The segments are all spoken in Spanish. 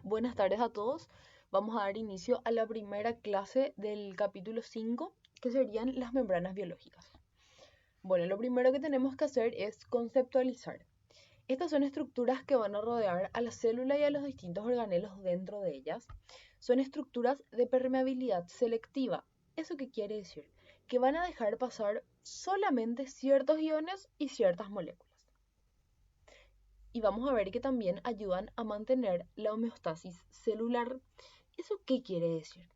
Buenas tardes a todos. Vamos a dar inicio a la primera clase del capítulo 5, que serían las membranas biológicas. Bueno, lo primero que tenemos que hacer es conceptualizar. Estas son estructuras que van a rodear a la célula y a los distintos organelos dentro de ellas. Son estructuras de permeabilidad selectiva. ¿Eso qué quiere decir? Que van a dejar pasar solamente ciertos iones y ciertas moléculas. Y vamos a ver que también ayudan a mantener la homeostasis celular. ¿Eso qué quiere decir?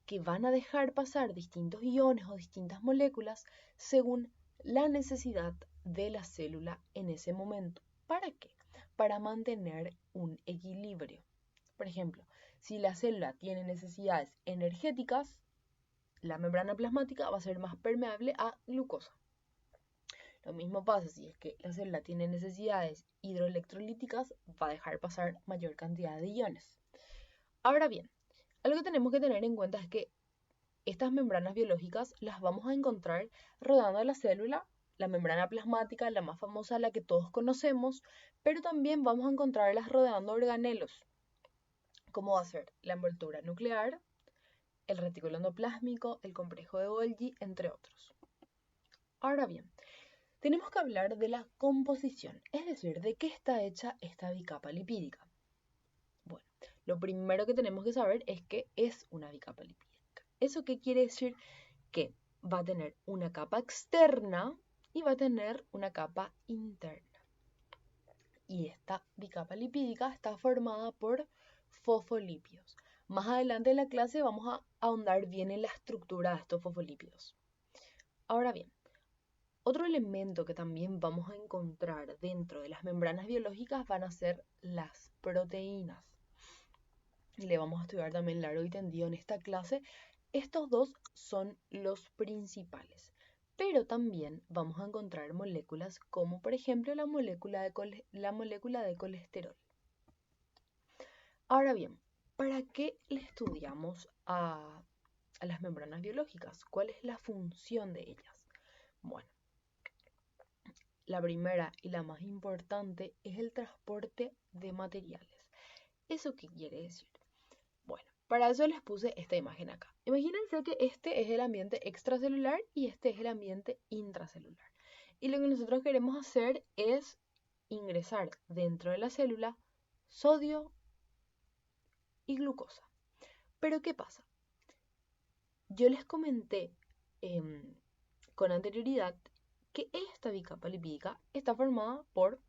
Que van a dejar pasar distintos iones o distintas moléculas según la necesidad de la célula en ese momento. ¿Para qué? Para mantener un equilibrio. Por ejemplo, si la célula tiene necesidades energéticas, la membrana plasmática va a ser más permeable a glucosa. Lo mismo pasa si es que la célula tiene necesidades hidroelectrolíticas, va a dejar pasar mayor cantidad de iones. Ahora bien, algo que tenemos que tener en cuenta es que estas membranas biológicas las vamos a encontrar rodeando a la célula, la membrana plasmática, la más famosa, la que todos conocemos, pero también vamos a encontrarlas rodeando organelos, como va a ser la envoltura nuclear, el retículo endoplásmico, el complejo de Golgi, entre otros. Ahora bien, tenemos que hablar de la composición, es decir, de qué está hecha esta bicapa lipídica. Bueno, lo primero que tenemos que saber es que es una bicapa lipídica. ¿Eso qué quiere decir? Que va a tener una capa externa y va a tener una capa interna. Y esta bicapa lipídica está formada por fosfolípidos. Más adelante en la clase vamos a ahondar bien en la estructura de estos fosfolípidos. Ahora bien, otro elemento que también vamos a encontrar dentro de las membranas biológicas van a ser las proteínas. Y le vamos a estudiar también largo y tendido en esta clase. Estos dos son los principales. Pero también vamos a encontrar moléculas como por ejemplo la molécula de colesterol. Ahora bien, ¿para qué le estudiamos a las membranas biológicas? ¿Cuál es la función de ellas? Bueno, la primera y la más importante es el transporte de materiales. ¿Eso qué quiere decir? Bueno, para eso les puse esta imagen acá. Imagínense que este es el ambiente extracelular y este es el ambiente intracelular. Y lo que nosotros queremos hacer es ingresar dentro de la célula sodio y glucosa. Pero ¿qué pasa? Yo les comenté con anterioridad que esta bicapa lipídica está formada por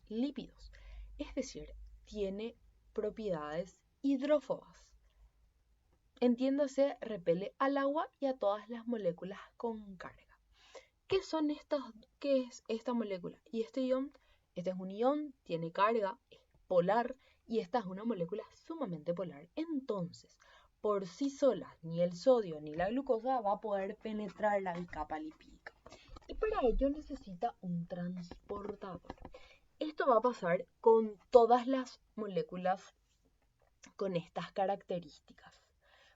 lípidos, es decir, tiene propiedades hidrófobas. Entiéndase, repele al agua y a todas las moléculas con carga. ¿Qué es esta molécula? Y este ion, este es un ion, tiene carga, es polar y esta es una molécula sumamente polar. Entonces, por sí sola, ni el sodio ni la glucosa va a poder penetrar la bicapa lipídica. Y para ello necesita un transportador. Esto va a pasar con todas las moléculas con estas características.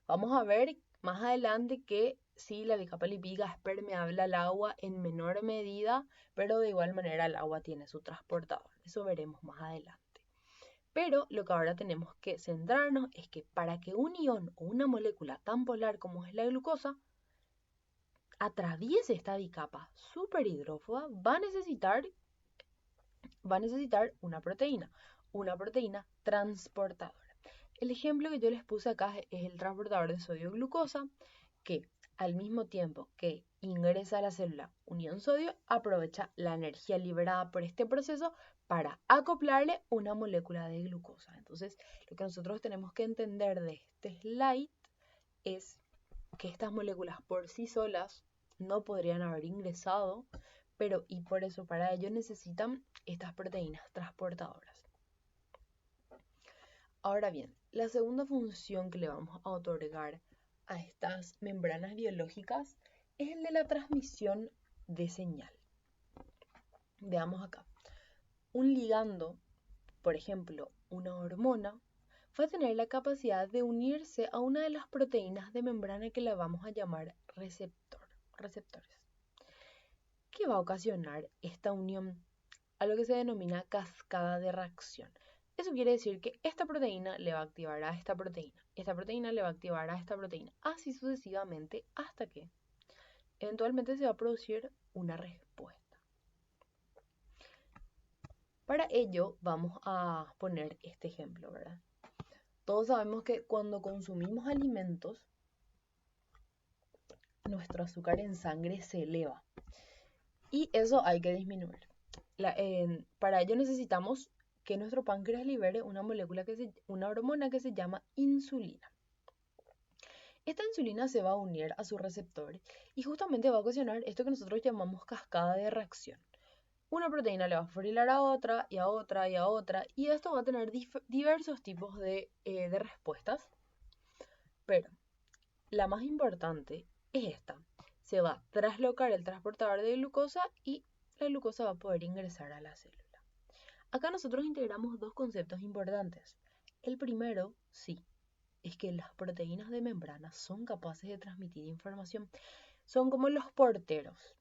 Vamos a ver más adelante que sí, la bicapa lipídica es permeable al agua en menor medida, pero de igual manera el agua tiene su transportador. Eso veremos más adelante. Pero lo que ahora tenemos que centrarnos es que para que un ion o una molécula tan polar como es la glucosa atraviese esta bicapa superhidrófoba, va a necesitar una proteína transportadora. El ejemplo que yo les puse acá es el transportador de sodio-glucosa, que al mismo tiempo que ingresa a la célula un ion sodio, aprovecha la energía liberada por este proceso para acoplarle una molécula de glucosa. Entonces, lo que nosotros tenemos que entender de este slide es que estas moléculas por sí solas no podrían haber ingresado, pero y por eso para ello necesitan estas proteínas transportadoras. Ahora bien, la segunda función que le vamos a otorgar a estas membranas biológicas es el de la transmisión de señal. Veamos acá. Un ligando, por ejemplo, una hormona, va a tener la capacidad de unirse a una de las proteínas de membrana que la vamos a llamar receptores. ¿Qué va a ocasionar esta unión? A lo que se denomina cascada de reacción. Eso quiere decir que esta proteína le va a activar a esta proteína le va a activar a esta proteína, así sucesivamente hasta que eventualmente se va a producir una respuesta. Para ello vamos a poner este ejemplo, ¿verdad? Todos sabemos que cuando consumimos alimentos, nuestro azúcar en sangre se eleva y eso hay que disminuir. Para ello necesitamos que nuestro páncreas libere una hormona que se llama insulina. Esta insulina se va a unir a su receptor y justamente va a ocasionar esto que nosotros llamamos cascada de reacción. Una proteína le va a fosforilar a otra y a otra y a otra, y esto va a tener diversos tipos de respuestas, pero la más importante es esta. Se va a traslocar el transportador de glucosa y la glucosa va a poder ingresar a la célula. Acá nosotros integramos dos conceptos importantes. El primero, sí, es que las proteínas de membrana son capaces de transmitir información. Son como los porteros.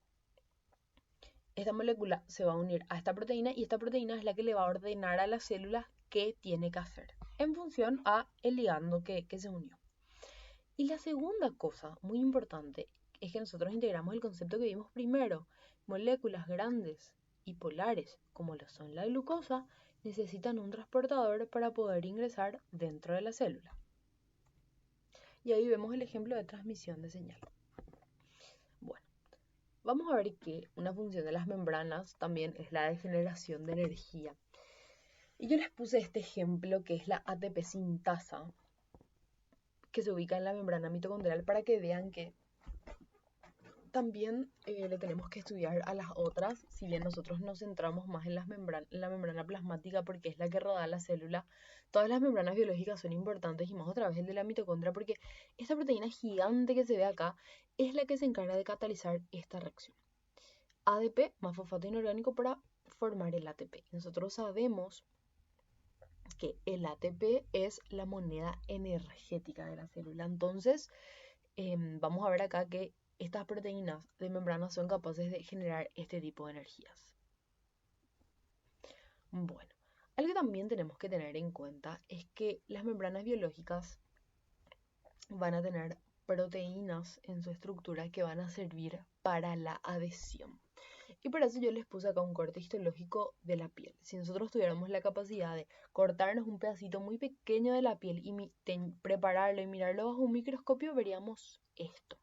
Esta molécula se va a unir a esta proteína y esta proteína es la que le va a ordenar a la célula qué tiene que hacer en función a el ligando que se unió. Y la segunda cosa muy importante es que nosotros integramos el concepto que vimos primero. Moléculas grandes y polares, como lo son la glucosa, necesitan un transportador para poder ingresar dentro de la célula. Y ahí vemos el ejemplo de transmisión de señal. Bueno, vamos a ver que una función de las membranas también es la de generación de energía. Y yo les puse este ejemplo que es la ATP sintasa, que se ubica en la membrana mitocondrial, para que vean que también le tenemos que estudiar a las otras, si bien nosotros nos centramos más en la membrana plasmática porque es la que rodea la célula. Todas las membranas biológicas son importantes y más otra vez el de la mitocondria porque esta proteína gigante que se ve acá es la que se encarga de catalizar esta reacción. ADP más fosfato inorgánico para formar el ATP. Nosotros sabemos que el ATP es la moneda energética de la célula. Entonces, vamos a ver acá que estas proteínas de membrana son capaces de generar este tipo de energías. Bueno, algo que también tenemos que tener en cuenta es que las membranas biológicas van a tener proteínas en su estructura que van a servir para la adhesión. Y por eso yo les puse acá un corte histológico de la piel. Si nosotros tuviéramos la capacidad de cortarnos un pedacito muy pequeño de la piel y prepararlo y mirarlo bajo un microscopio, veríamos esto.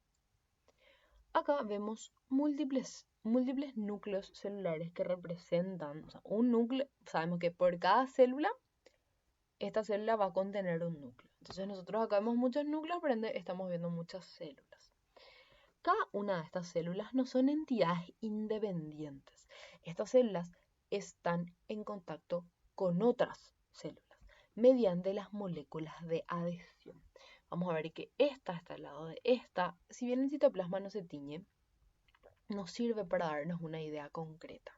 Acá vemos múltiples núcleos celulares que representan, o sea, un núcleo. Sabemos que por cada célula, esta célula va a contener un núcleo. Entonces nosotros acá vemos muchos núcleos, por ende estamos viendo muchas células. Cada una de estas células no son entidades independientes. Estas células están en contacto con otras células mediante las moléculas de adhesión. Vamos a ver que esta está al lado de esta. Si bien el citoplasma no se tiñe, nos sirve para darnos una idea concreta.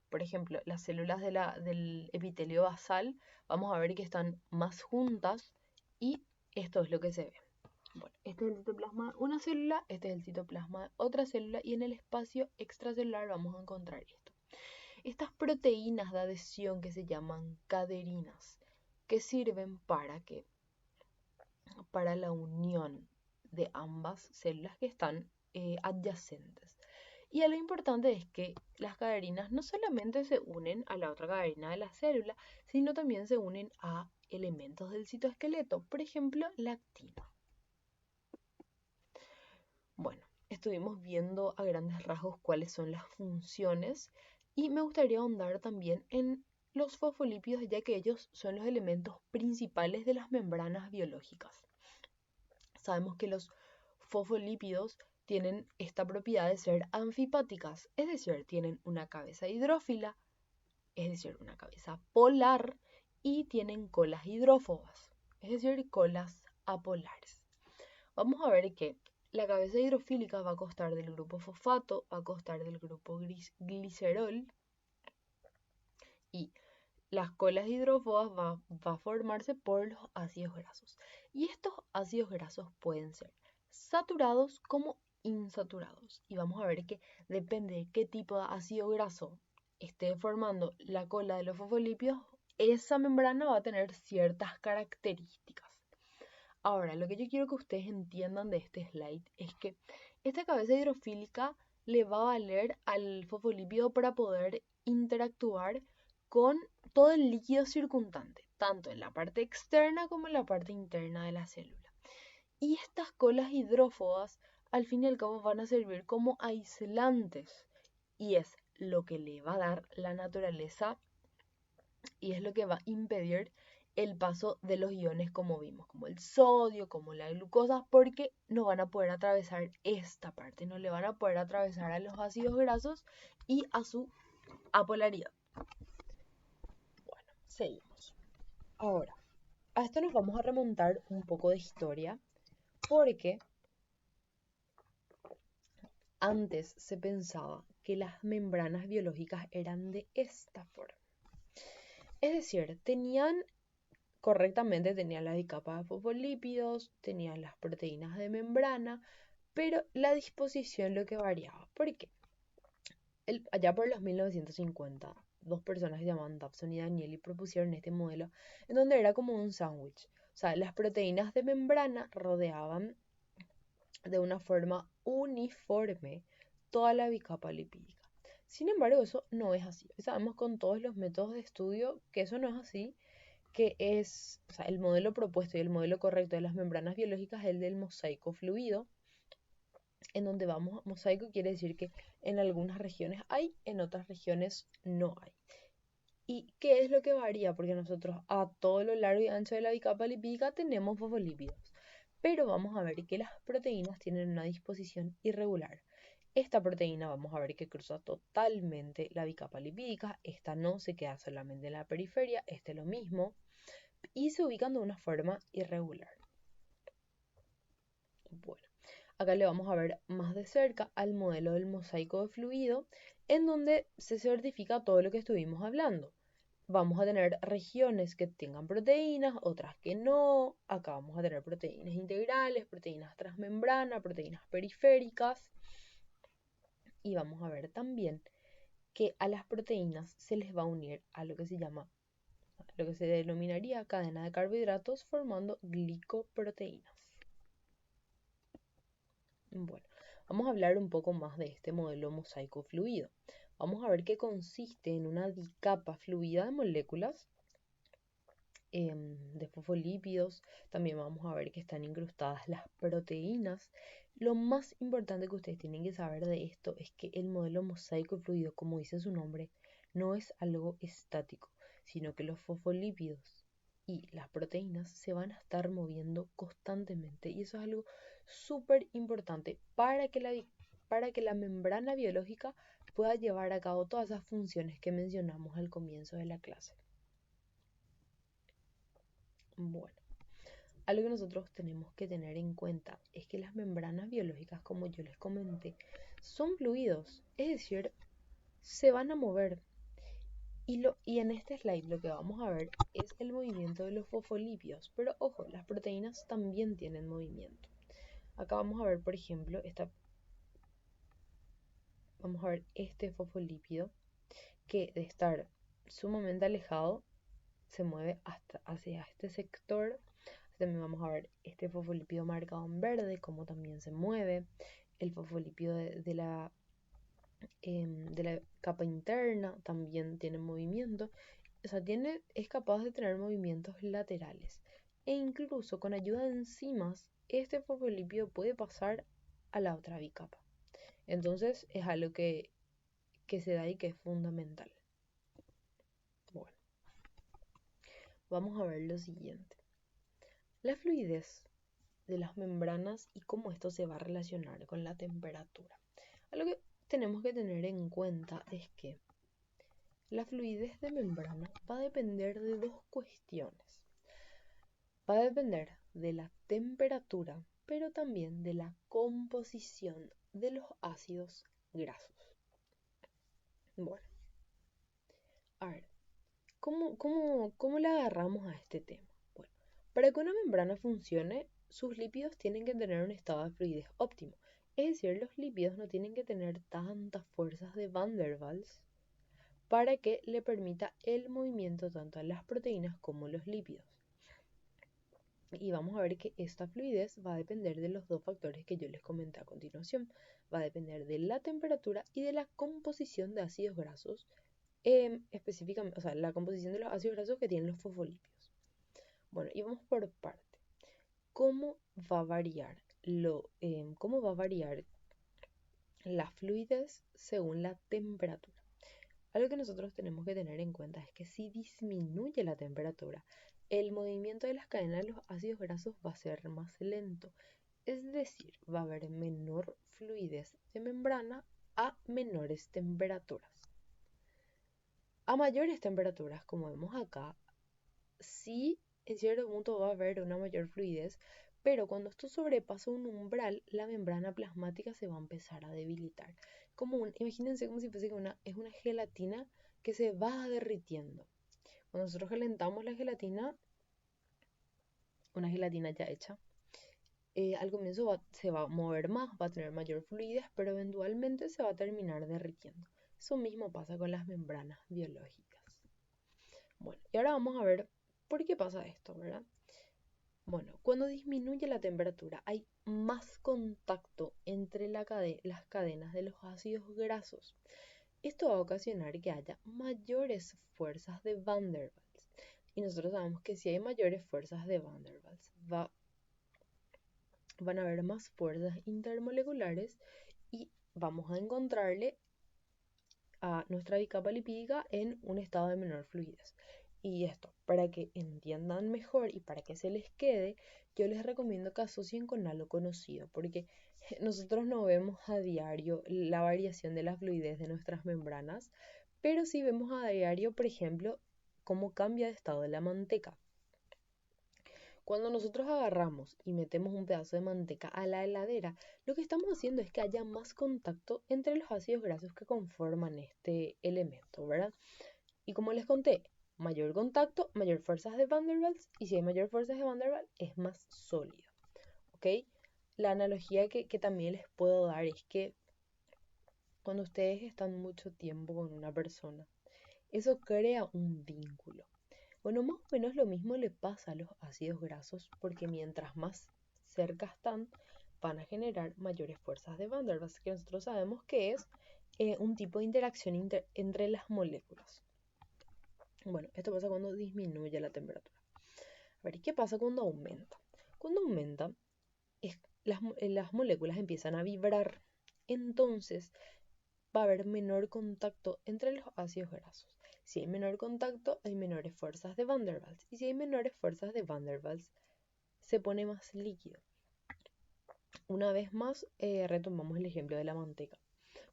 Por ejemplo, las células del epitelio basal, vamos a ver que están más juntas y esto es lo que se ve. Bueno, este es el citoplasma de una célula, este es el citoplasma de otra célula y en el espacio extracelular vamos a encontrar esto. Estas proteínas de adhesión que se llaman caderinas, que sirven para la unión de ambas células que están adyacentes. Y lo importante es que las caderinas no solamente se unen a la otra caderina de la célula, sino también se unen a elementos del citoesqueleto, por ejemplo, la actina. Bueno, estuvimos viendo a grandes rasgos cuáles son las funciones y me gustaría ahondar también en los fosfolípidos, ya que ellos son los elementos principales de las membranas biológicas. Sabemos que los fosfolípidos tienen esta propiedad de ser anfipáticas, es decir, tienen una cabeza hidrófila, es decir, una cabeza polar, y tienen colas hidrófobas, es decir, colas apolares. Vamos a ver que la cabeza hidrofílica va a constar del grupo fosfato, va a constar del grupo glicerol, y las colas hidrófobas va a formarse por los ácidos grasos. Y estos ácidos grasos pueden ser saturados como insaturados. Y vamos a ver que depende de qué tipo de ácido graso esté formando la cola de los fosfolípidos, esa membrana va a tener ciertas características. Ahora, lo que yo quiero que ustedes entiendan de este slide es que esta cabeza hidrofílica le va a valer al fosfolípido para poder interactuar con todo el líquido circundante, tanto en la parte externa como en la parte interna de la célula. Y estas colas hidrófobas, al fin y al cabo, van a servir como aislantes y es lo que le va a dar la naturaleza y es lo que va a impedir el paso de los iones como vimos, como el sodio, como la glucosa, porque no van a poder atravesar esta parte, no le van a poder atravesar a los ácidos grasos y a su apolaridad. Bueno, seguimos. Ahora, a esto nos vamos a remontar un poco de historia, porque antes se pensaba que las membranas biológicas eran de esta forma. Es decir, correctamente tenían la capa de fosfolípidos, tenían las proteínas de membrana, pero la disposición lo que variaba. ¿Por qué? Allá por los 1950, dos personas que se llamaban Dobson y Danieli propusieron este modelo en donde era como un sándwich. O sea, las proteínas de membrana rodeaban de una forma uniforme toda la bicapa lipídica. Sin embargo, eso no es así. Sabemos con todos los métodos de estudio que eso no es así, que es, o sea, el modelo propuesto y el modelo correcto de las membranas biológicas es el del mosaico fluido, en donde mosaico quiere decir que en algunas regiones hay, en otras regiones no hay. ¿Y qué es lo que varía? Porque nosotros a todo lo largo y ancho de la bicapa lipídica tenemos fosfolípidos, pero vamos a ver que las proteínas tienen una disposición irregular. Esta proteína vamos a ver que cruza totalmente la bicapa lipídica, esta no se queda solamente en la periferia, este es lo mismo, y se ubican de una forma irregular. Bueno, acá le vamos a ver más de cerca al modelo del mosaico de fluido, en donde se certifica todo lo que estuvimos hablando. Vamos a tener regiones que tengan proteínas, otras que no. Acá vamos a tener proteínas integrales, proteínas transmembrana, proteínas periféricas. Y vamos a ver también que a las proteínas se les va a unir a lo que se denominaría cadena de carbohidratos formando glicoproteínas. Bueno, vamos a hablar un poco más de este modelo mosaico fluido. Vamos a ver que consiste en una dicapa fluida de moléculas de fosfolípidos. También vamos a ver que están incrustadas las proteínas. Lo más importante que ustedes tienen que saber de esto es que el modelo mosaico fluido, como dice su nombre, no es algo estático, sino que los fosfolípidos y las proteínas se van a estar moviendo constantemente. Y eso es algo súper importante para que la membrana biológica pueda llevar a cabo todas esas funciones que mencionamos al comienzo de la clase. Bueno, algo que nosotros tenemos que tener en cuenta es que las membranas biológicas, como yo les comenté, son fluidos, es decir, se van a mover. Y en este slide lo que vamos a ver es el movimiento de los fosfolípidos, pero ojo, las proteínas también tienen movimiento. Acá vamos a ver, por ejemplo, vamos a ver este fosfolípido que de estar sumamente alejado se mueve hacia este sector. También vamos a ver este fosfolípido marcado en verde, cómo también se mueve. El fosfolípido de la capa interna también tiene movimiento. O sea, es capaz de tener movimientos laterales. E incluso con ayuda de enzimas, este fosfolípido puede pasar a la otra bicapa. Entonces es algo que se da y que es fundamental. Bueno, vamos a ver lo siguiente. La fluidez de las membranas y cómo esto se va a relacionar con la temperatura. Algo que tenemos que tener en cuenta es que la fluidez de membrana va a depender de dos cuestiones. Va a depender de la temperatura, pero también de la composición de los ácidos grasos. Bueno, a ver, ¿cómo le agarramos a este tema? Bueno, para que una membrana funcione, sus lípidos tienen que tener un estado de fluidez óptimo. Es decir, los lípidos no tienen que tener tantas fuerzas de Van der Waals para que le permita el movimiento tanto a las proteínas como los lípidos. Y vamos a ver que esta fluidez va a depender de los dos factores que yo les comenté a continuación. Va a depender de la temperatura y de la composición de ácidos grasos, específicamente, o sea, la composición de los ácidos grasos que tienen los fosfolípidos. Bueno, y vamos por parte. ¿Cómo va a variar la fluidez según la temperatura? Algo que nosotros tenemos que tener en cuenta es que si disminuye la temperatura, el movimiento de las cadenas de los ácidos grasos va a ser más lento. Es decir, va a haber menor fluidez de membrana a menores temperaturas. A mayores temperaturas, como vemos acá, sí en cierto punto va a haber una mayor fluidez, pero cuando esto sobrepasa un umbral, la membrana plasmática se va a empezar a debilitar. Imagínense como si fuese es una gelatina que se va derritiendo. Cuando nosotros calentamos la gelatina, una gelatina ya hecha, al comienzo se va a mover más, va a tener mayor fluidez, pero eventualmente se va a terminar derritiendo. Eso mismo pasa con las membranas biológicas. Bueno, y ahora vamos a ver por qué pasa esto, ¿verdad? Bueno, cuando disminuye la temperatura hay más contacto entre las cadenas de los ácidos grasos. Esto va a ocasionar que haya mayores fuerzas de Van der Waals. Y nosotros sabemos que si hay mayores fuerzas de Van der Waals, van a haber más fuerzas intermoleculares y vamos a encontrarle a nuestra bicapa lipídica en un estado de menor fluidez. Y esto, para que entiendan mejor y para que se les quede, yo les recomiendo que asocien con algo conocido, porque nosotros no vemos a diario la variación de la fluidez de nuestras membranas, pero sí vemos a diario, por ejemplo, cómo cambia de estado la manteca. Cuando nosotros agarramos y metemos un pedazo de manteca a la heladera, lo que estamos haciendo es que haya más contacto entre los ácidos grasos que conforman este elemento, ¿verdad? Y como les conté, mayor contacto, mayor fuerzas de Van der Waals, y si hay mayor fuerzas de Van der Waals, es más sólido, ¿ok? La analogía que también les puedo dar es que cuando ustedes están mucho tiempo con una persona, eso crea un vínculo. Bueno, más o menos lo mismo le pasa a los ácidos grasos, porque mientras más cerca están, van a generar mayores fuerzas de Van der Waals, que nosotros sabemos que es un tipo de interacción entre las moléculas. Bueno, esto pasa cuando disminuye la temperatura. A ver, ¿y qué pasa cuando aumenta? Cuando aumenta, las moléculas empiezan a vibrar. Entonces, va a haber menor contacto entre los ácidos grasos. Si hay menor contacto, hay menores fuerzas de Van der Waals. Y si hay menores fuerzas de Van der Waals, se pone más líquido. Una vez más, retomamos el ejemplo de la manteca.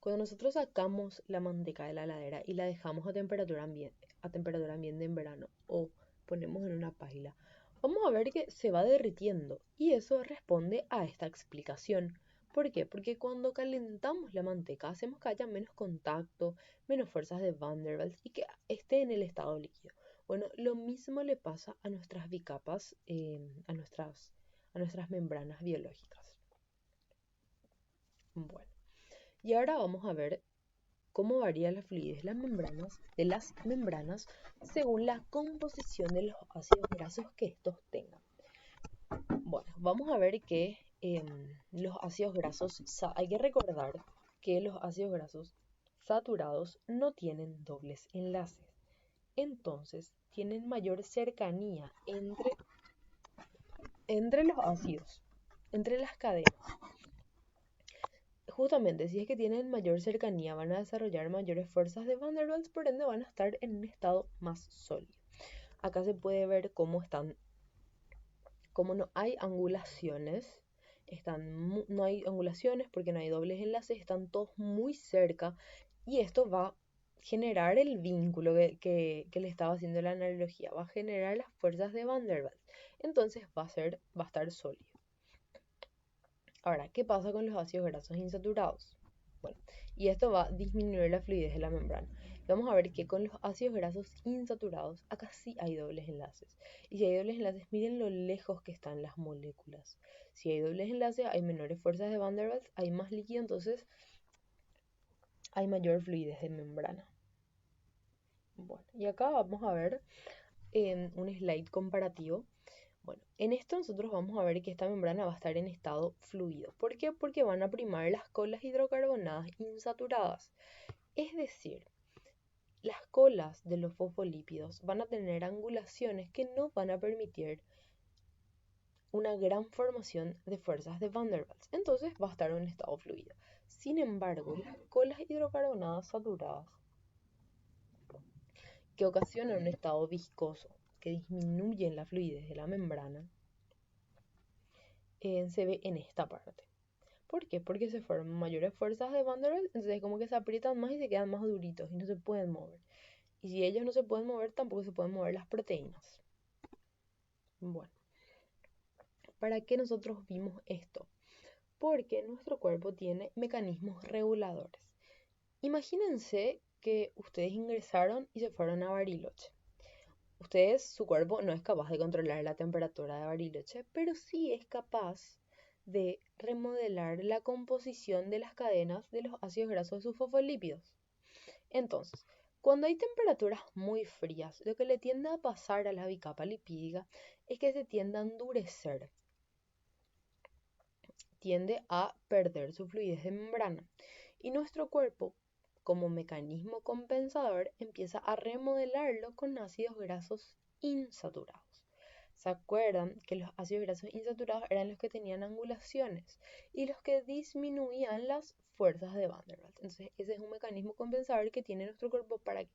Cuando nosotros sacamos la manteca de la heladera y la dejamos a temperatura ambiente en verano o ponemos en una paila, vamos a ver que se va derritiendo y eso responde a esta explicación. ¿Por qué? Porque cuando calentamos la manteca hacemos que haya menos contacto, menos fuerzas de Van der Waals y que esté en el estado líquido. Bueno, lo mismo le pasa a nuestras bicapas, a nuestras membranas biológicas. Bueno, y ahora vamos a ver cómo varía la fluidez de las membranas según la composición de los ácidos grasos que estos tengan. Bueno, vamos a ver que los ácidos grasos, hay que recordar que los ácidos grasos saturados no tienen dobles enlaces. Entonces, tienen mayor cercanía entre los ácidos, entre las cadenas. Justamente, si es que tienen mayor cercanía, van a desarrollar mayores fuerzas de Van der Waals, por ende van a estar en un estado más sólido. Acá se puede ver cómo no hay angulaciones, no hay angulaciones porque no hay dobles enlaces, están todos muy cerca y esto va a generar el vínculo que le estaba haciendo la analogía, va a generar las fuerzas de Van der Waals, entonces va a estar sólido. Ahora, ¿qué pasa con los ácidos grasos insaturados? Bueno, y esto va a disminuir la fluidez de la membrana. Vamos a ver que con los ácidos grasos insaturados, acá sí hay dobles enlaces. Y si hay dobles enlaces, miren lo lejos que están las moléculas. Si hay dobles enlaces, hay menores fuerzas de Van der Waals, hay más líquido, entonces hay mayor fluidez de membrana. Bueno, y acá vamos a ver un slide comparativo. Bueno, en esto nosotros vamos a ver que esta membrana va a estar en estado fluido. ¿Por qué? Porque van a primar las colas hidrocarbonadas insaturadas. Es decir, las colas de los fosfolípidos van a tener angulaciones que no van a permitir una gran formación de fuerzas de Van der Waals. Entonces va a estar en estado fluido. Sin embargo, las colas hidrocarbonadas saturadas que ocasionan un estado viscoso que disminuyen la fluidez de la membrana, se ve en esta parte. ¿Por qué? Porque se forman mayores fuerzas de Van der Waals, entonces como que se aprietan más y se quedan más duritos y no se pueden mover. Y si ellos no se pueden mover, tampoco se pueden mover las proteínas. Bueno, ¿para qué nosotros vimos esto? Porque nuestro cuerpo tiene mecanismos reguladores. Imagínense que ustedes ingresaron y se fueron a Bariloche. Ustedes, su cuerpo no es capaz de controlar la temperatura de Bariloche, pero sí es capaz de remodelar la composición de las cadenas de los ácidos grasos de sus fosfolípidos. Entonces, cuando hay temperaturas muy frías, lo que le tiende a pasar a la bicapa lipídica es que se tiende a endurecer, tiende a perder su fluidez de membrana. Y nuestro cuerpo, como mecanismo compensador, empieza a remodelarlo con ácidos grasos insaturados. ¿Se acuerdan que los ácidos grasos insaturados eran los que tenían angulaciones y los que disminuían las fuerzas de Van der Waals? Entonces, ese es un mecanismo compensador que tiene nuestro cuerpo para que,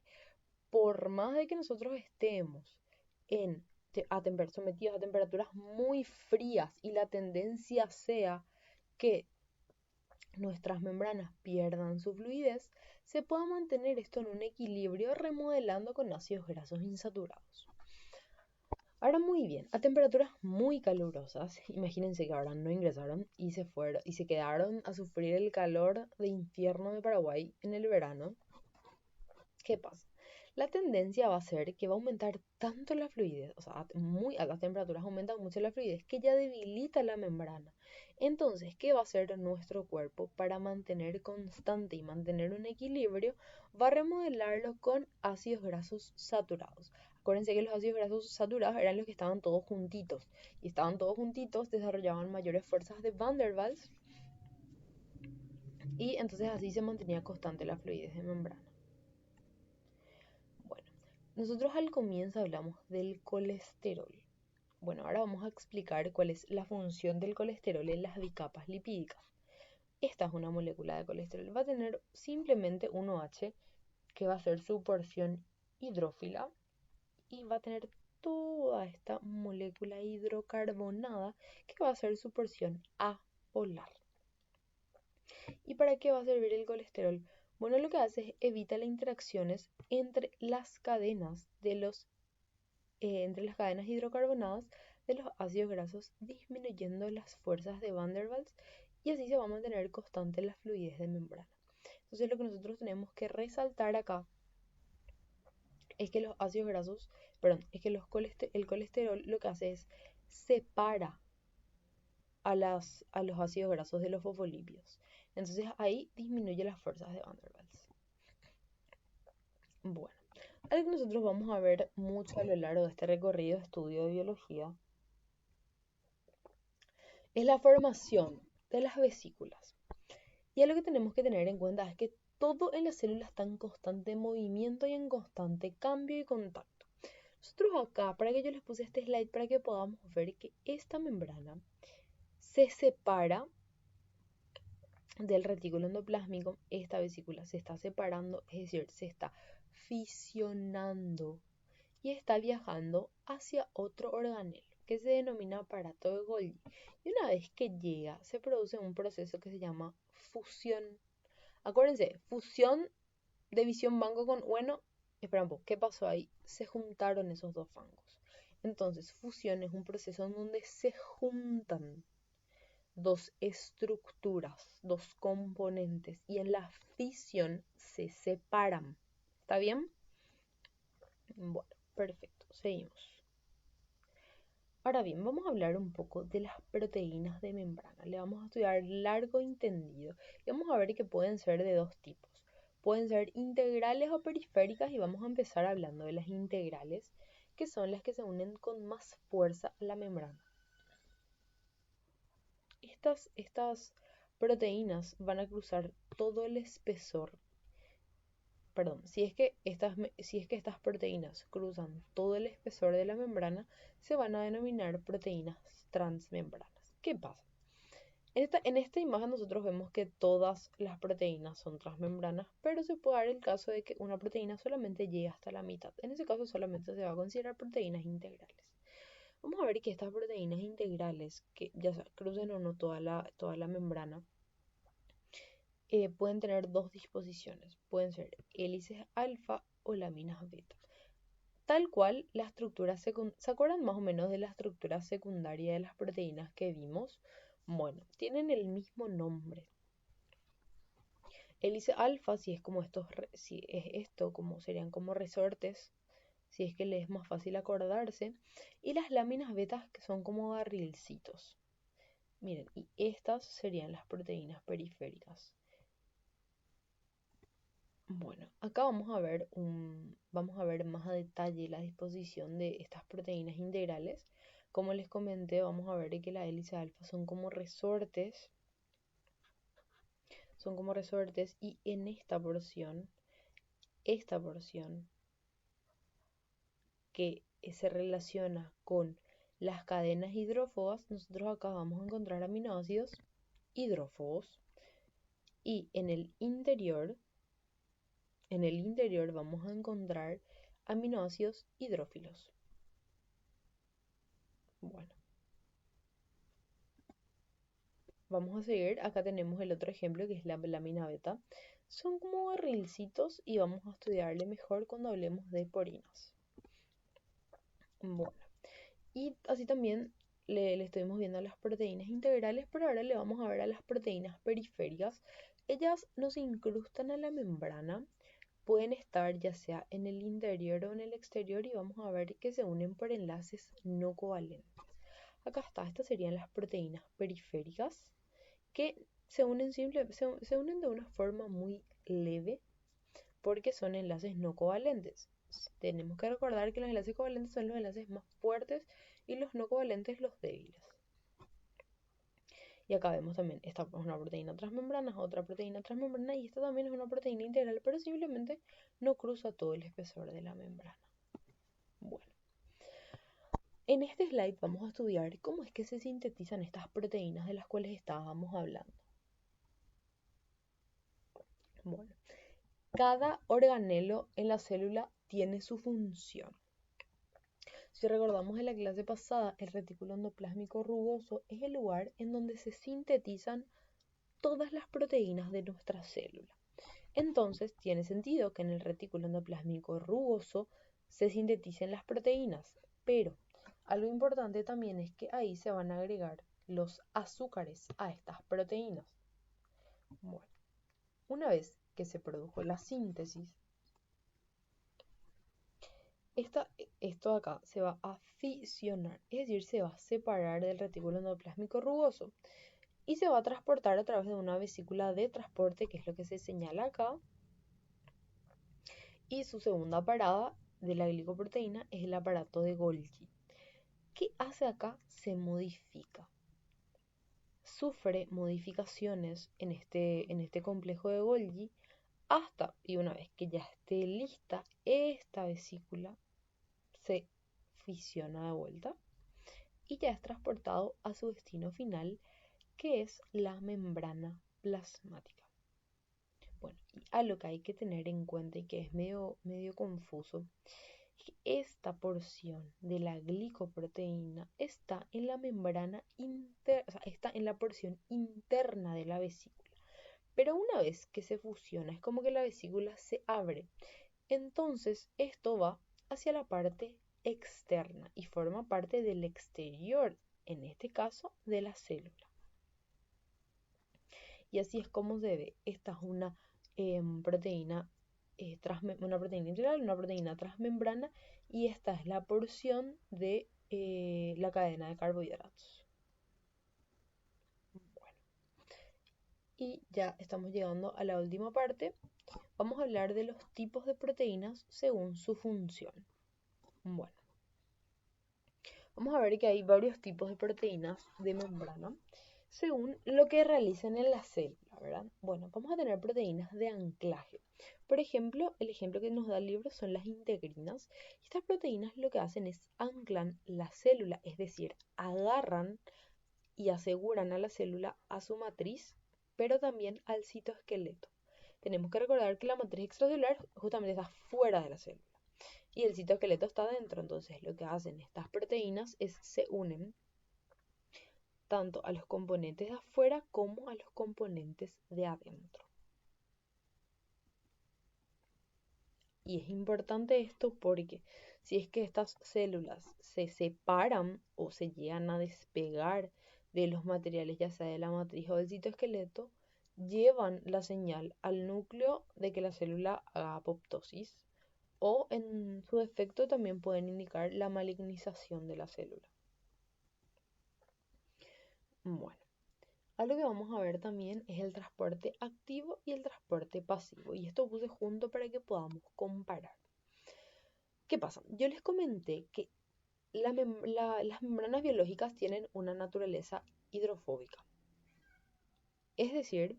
por más de que nosotros estemos sometidos a temperaturas muy frías y la tendencia sea que nuestras membranas pierdan su fluidez, se pueda mantener esto en un equilibrio remodelando con ácidos grasos insaturados. Ahora muy bien, a temperaturas muy calurosas, imagínense que ahora no ingresaron y se fueron y se quedaron a sufrir el calor de infierno de Paraguay en el verano. ¿Qué pasa? La tendencia va a ser que va a aumentar tanto la fluidez, o sea, a muy altas temperaturas aumenta mucho la fluidez que ya debilita la membrana. Entonces, ¿qué va a hacer nuestro cuerpo para mantener constante y mantener un equilibrio? Va a remodelarlo con ácidos grasos saturados. Acuérdense que los ácidos grasos saturados eran los que estaban todos juntitos y estaban todos juntitos, desarrollaban mayores fuerzas de Van der Waals y entonces así se mantenía constante la fluidez de membrana. Bueno, nosotros al comienzo hablamos del colesterol. Bueno, ahora vamos a explicar cuál es la función del colesterol en las bicapas lipídicas. Esta es una molécula de colesterol. Va a tener simplemente un OH, que va a ser su porción hidrófila, y va a tener toda esta molécula hidrocarbonada, que va a ser su porción apolar. ¿Y para qué va a servir el colesterol? Bueno, lo que hace es evita las interacciones entre las cadenas entre las cadenas hidrocarbonadas de los ácidos grasos, disminuyendo las fuerzas de Van der Waals y así se va a mantener constante la fluidez de membrana. Entonces lo que nosotros tenemos que resaltar acá es que los ácidos grasos, perdón, es que el colesterol lo que hace es separa a los ácidos grasos de los fosfolípidos. Entonces ahí disminuye las fuerzas de Van der Waals. Bueno, algo que nosotros vamos a ver mucho a lo largo de este recorrido de estudio de biología es la formación de las vesículas. Y algo que tenemos que tener en cuenta es que todo en la célula está en constante movimiento y en constante cambio y contacto. Nosotros acá, para que yo les puse este slide para que podamos ver que esta membrana se separa del retículo endoplásmico. Esta vesícula se está separando, es decir, se está fisionando y está viajando hacia otro organelo que se denomina aparato de Golgi. Y una vez que llega, se produce un proceso que se llama fusión. Acuérdense, fusión de visión banco con, bueno, espera un poco, ¿qué pasó ahí? Se juntaron esos dos fangos. Entonces, fusión es un proceso en donde se juntan dos estructuras, dos componentes, y en la fisión se separan. ¿Está bien? Bueno, perfecto, seguimos. Ahora bien, vamos a hablar un poco de las proteínas de membrana. Le vamos a estudiar largo y tendido y vamos a ver que pueden ser de dos tipos. Pueden ser integrales o periféricas y vamos a empezar hablando de las integrales, que son las que se unen con más fuerza a la membrana. Estas proteínas van a cruzar todo el espesor. Perdón, si es que estas proteínas cruzan todo el espesor de la membrana, se van a denominar proteínas transmembranas. ¿Qué pasa? En esta imagen nosotros vemos que todas las proteínas son transmembranas, pero se puede dar el caso de que una proteína solamente llegue hasta la mitad. En ese caso solamente se va a considerar proteínas integrales. Vamos a ver que estas proteínas integrales, que ya crucen o no toda la membrana, pueden tener dos disposiciones. Pueden ser hélices alfa o láminas beta. Tal cual la estructura secundaria. ¿Se acuerdan más o menos de la estructura secundaria de las proteínas que vimos? Bueno, tienen el mismo nombre. Hélice alfa, si es esto, como serían como resortes, si es que le es más fácil acordarse. Y las láminas betas, que son como barrilcitos. Miren, y estas serían las proteínas periféricas. Bueno, acá vamos a ver más a detalle la disposición de estas proteínas integrales. Como les comenté, vamos a ver que la hélice alfa son como resortes y en esta porción que se relaciona con las cadenas hidrófobas, nosotros acá vamos a encontrar aminoácidos hidrófobos y en el interior vamos a encontrar aminoácidos hidrófilos. Bueno, vamos a seguir. Acá tenemos el otro ejemplo que es la lámina beta. Son como barrilcitos y vamos a estudiarle mejor cuando hablemos de porinas. Bueno, y así también le estuvimos viendo a las proteínas integrales, pero ahora le vamos a ver a las proteínas periféricas. Ellas no se incrustan a la membrana, pueden estar ya sea en el interior o en el exterior y vamos a ver que se unen por enlaces no covalentes. Acá está, estas serían las proteínas periféricas que se unen de una forma muy leve porque son enlaces no covalentes. Tenemos que recordar que los enlaces covalentes son los enlaces más fuertes y los no covalentes los débiles. Y acá vemos también, esta es una proteína transmembrana, otra proteína transmembrana y esta también es una proteína integral, pero simplemente no cruza todo el espesor de la membrana. Bueno, en este slide vamos a estudiar cómo es que se sintetizan estas proteínas de las cuales estábamos hablando. Bueno, cada organelo en la célula tiene su función. Si recordamos en la clase pasada, el retículo endoplásmico rugoso es el lugar en donde se sintetizan todas las proteínas de nuestra célula. Entonces, tiene sentido que en el retículo endoplásmico rugoso se sinteticen las proteínas, pero algo importante también es que ahí se van a agregar los azúcares a estas proteínas. Bueno, una vez que se produjo la síntesis, esto acá se va a fisionar, es decir, se va a separar del retículo endoplásmico rugoso y se va a transportar a través de una vesícula de transporte, que es lo que se señala acá. Y su segunda parada de la glicoproteína es el aparato de Golgi. ¿Qué hace acá? Se modifica. Sufre modificaciones en este complejo de Golgi hasta, y una vez que ya esté lista, esta vesícula se fisiona de vuelta y ya es transportado a su destino final, que es la membrana plasmática. Bueno, y algo que hay que tener en cuenta y que es medio confuso, es que esta porción de la glicoproteína está en la membrana está en la porción interna de la vesícula. Pero una vez que se fusiona, es como que la vesícula se abre. Entonces, esto va hacia la parte externa y forma parte del exterior, en este caso, de la célula. Y así es como se ve. Esta es una proteína integral, una proteína transmembrana, y esta es la porción de la cadena de carbohidratos. Bueno, y ya estamos llegando a la última parte, Vamos a hablar de los tipos de proteínas según su función. Bueno, vamos a ver que hay varios tipos de proteínas de membrana según lo que realicen en la célula, ¿verdad? Bueno, vamos a tener proteínas de anclaje. Por ejemplo, el ejemplo que nos da el libro son las integrinas. Estas proteínas lo que hacen es anclan la célula, es decir, agarran y aseguran a la célula a su matriz, pero también al citoesqueleto. Tenemos que recordar que la matriz extracelular justamente está fuera de la célula y el citoesqueleto está dentro. Entonces, lo que hacen estas proteínas es se unen tanto a los componentes de afuera como a los componentes de adentro. Y es importante esto porque si es que estas células se separan o se llegan a despegar de los materiales, ya sea de la matriz o del citoesqueleto, llevan la señal al núcleo de que la célula haga apoptosis o en su defecto también pueden indicar la malignización de la célula. Bueno, algo que vamos a ver también es el transporte activo y el transporte pasivo. Y esto puse junto para que podamos comparar. ¿Qué pasa? Yo les comenté que las membranas biológicas tienen una naturaleza hidrofóbica. Es decir,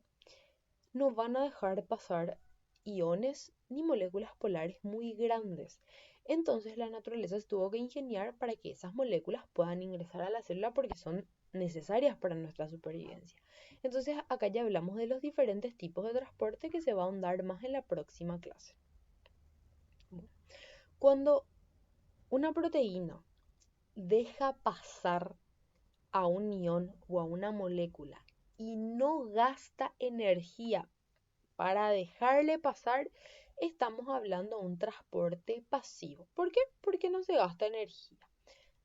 no van a dejar pasar iones ni moléculas polares muy grandes. Entonces la naturaleza se tuvo que ingeniar para que esas moléculas puedan ingresar a la célula porque son necesarias para nuestra supervivencia. Entonces acá ya hablamos de los diferentes tipos de transporte que se va a ahondar más en la próxima clase. Bueno, cuando una proteína deja pasar a un ion o a una molécula y no gasta energía para dejarle pasar, estamos hablando de un transporte pasivo. ¿Por qué? Porque no se gasta energía.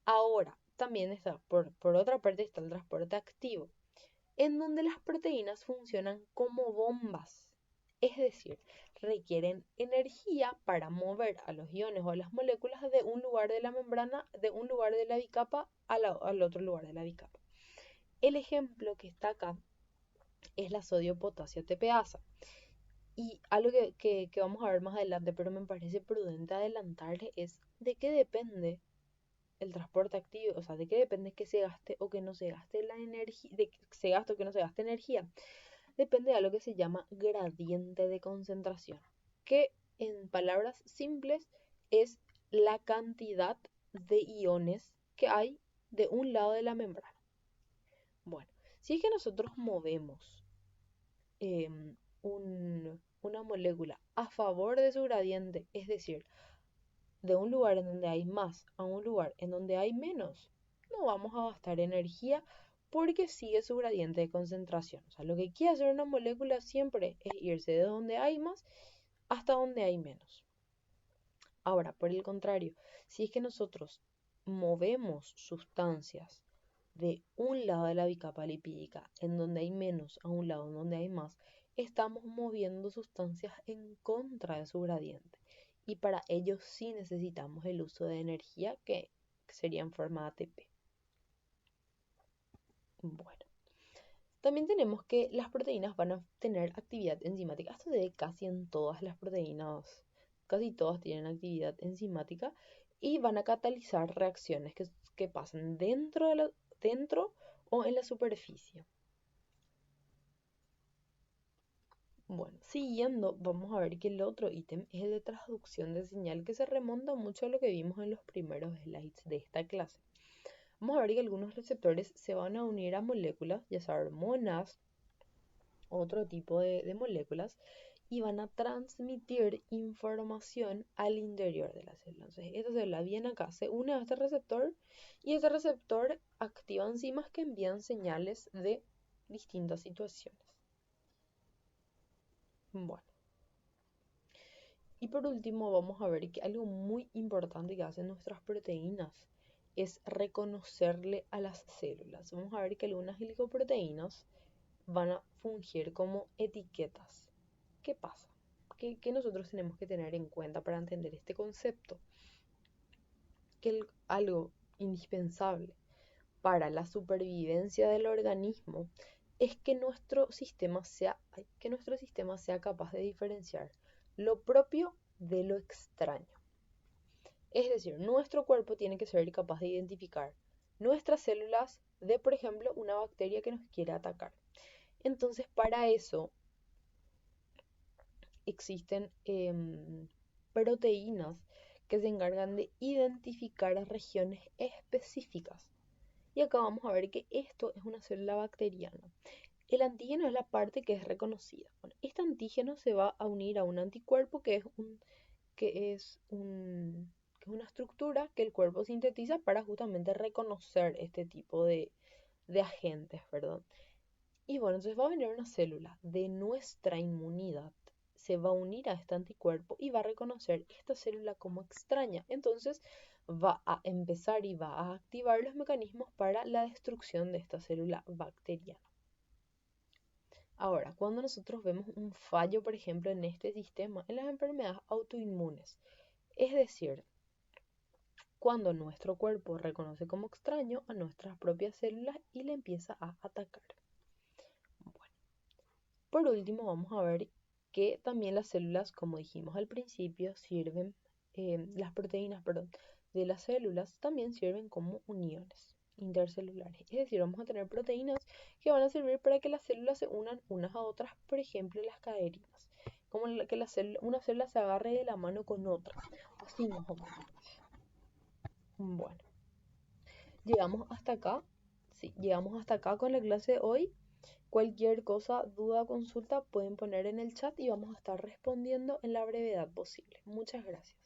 Ahora, también está, por otra parte, está el transporte activo, en donde las proteínas funcionan como bombas. Es decir, requieren energía para mover a los iones o a las moléculas de un lugar de la membrana, de un lugar de la bicapa al otro lugar de la bicapa. El ejemplo que está acá es la sodio-potasio TPasa. Y algo que vamos a ver más adelante, pero me parece prudente adelantarle, es de qué depende el transporte activo, o sea, de qué depende que se gaste o que no se gaste la energía, de que se gaste o que no se gaste energía. Depende de algo que se llama gradiente de concentración, que en palabras simples es la cantidad de iones que hay de un lado de la membrana. Bueno, si es que nosotros movemos una molécula a favor de su gradiente, es decir, de un lugar en donde hay más a un lugar en donde hay menos, no vamos a gastar energía porque sigue su gradiente de concentración. O sea, lo que quiere hacer una molécula siempre es irse de donde hay más hasta donde hay menos. Ahora, por el contrario, si es que nosotros movemos sustancias de un lado de la bicapa lipídica, en donde hay menos, a un lado en donde hay más, estamos moviendo sustancias en contra de su gradiente. Y para ello sí necesitamos el uso de energía que sería en forma de ATP. Bueno, también tenemos que las proteínas van a tener actividad enzimática. Esto se ve casi en todas las proteínas, casi todas tienen actividad enzimática y van a catalizar reacciones que pasan dentro o en la superficie. Bueno, siguiendo, vamos a ver que el otro ítem es el de transducción de señal que se remonta mucho a lo que vimos en los primeros slides de esta clase. Vamos a ver que algunos receptores se van a unir a moléculas, ya sea hormonas, otro tipo de moléculas, y van a transmitir información al interior de la célula. Entonces, esta célula viene acá, se une a este receptor y este receptor activa enzimas que envían señales de distintas situaciones. Bueno, y por último vamos a ver que algo muy importante que hacen nuestras proteínas es reconocerle a las células. Vamos a ver que algunas glicoproteínas van a fungir como etiquetas. ¿Qué pasa? ¿Qué nosotros tenemos que tener en cuenta para entender este concepto? Que algo indispensable para la supervivencia del organismo es que nuestro sistema sea capaz de diferenciar lo propio de lo extraño. Es decir, nuestro cuerpo tiene que ser capaz de identificar nuestras células de, por ejemplo, una bacteria que nos quiere atacar. Entonces, para eso existen proteínas que se encargan de identificar regiones específicas. Y acá vamos a ver que esto es una célula bacteriana. El antígeno es la parte que es reconocida. Bueno, este antígeno se va a unir a un anticuerpo que es una estructura que el cuerpo sintetiza para justamente reconocer este tipo de agentes, perdón. Y bueno, entonces va a venir una célula de nuestra inmunidad, se va a unir a este anticuerpo y va a reconocer esta célula como extraña. Entonces va a empezar y va a activar los mecanismos para la destrucción de esta célula bacteriana. Ahora, cuando nosotros vemos un fallo, por ejemplo, en este sistema, en las enfermedades autoinmunes, es decir, cuando nuestro cuerpo reconoce como extraño a nuestras propias células y le empieza a atacar. Bueno, por último vamos a ver que también las células, como dijimos al principio, sirven, las proteínas, perdón, de las células también sirven como uniones intercelulares. Es decir, vamos a tener proteínas que van a servir para que las células se unan unas a otras, por ejemplo, las cadeninas, como que una célula se agarre de la mano con otra, así más o menos. Bueno, llegamos hasta acá. Sí, llegamos hasta acá con la clase de hoy. Cualquier cosa, duda o consulta pueden poner en el chat y vamos a estar respondiendo en la brevedad posible. Muchas gracias.